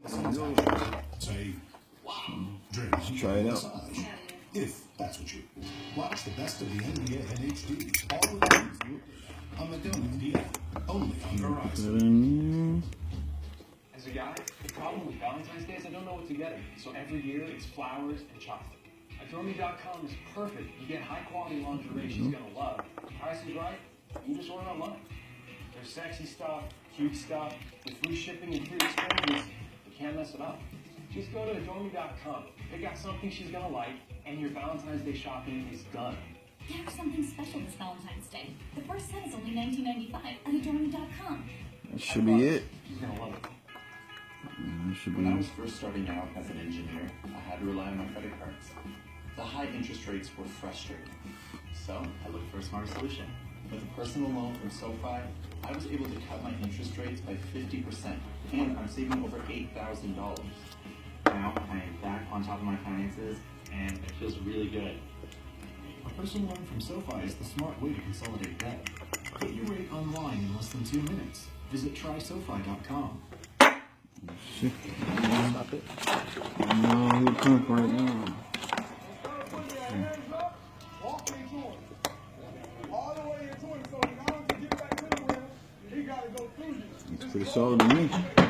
Say, wow, Let's try it out. massage. If that's what you watch the best of the NBA in HD, all with you. On the Dome PA, only on Verizon. As a guy, the problem with Valentine's Day is I don't know what to get him. So every year, it's flowers and chocolate. Adorme.com is perfect. You get high-quality lingerie she's gonna love. Price is right, you just order online. There's sexy stuff, cute stuff, with free shipping and free exchanges. You can't mess it up. Just go to Adorme.com, pick out something she's gonna like, and your Valentine's Day shopping is done. Get her something special this Valentine's Day. The first set is only $19.95 at Adorme.com. That should be it. She's gonna love it. That should When I be was first starting out as an engineer, I had to rely on my credit cards. The high interest rates were frustrating, so I looked for a smarter solution. With a personal loan from SoFi, I was able to cut my interest rates by 50%, and I'm saving over $8,000. Now I am back on top of my finances, and it feels really good. A personal loan from SoFi is the smart way to consolidate debt. Get your rate online in less than 2 minutes. Visit trysofi.com. shit. No, he pump right now. It's pretty solid to me.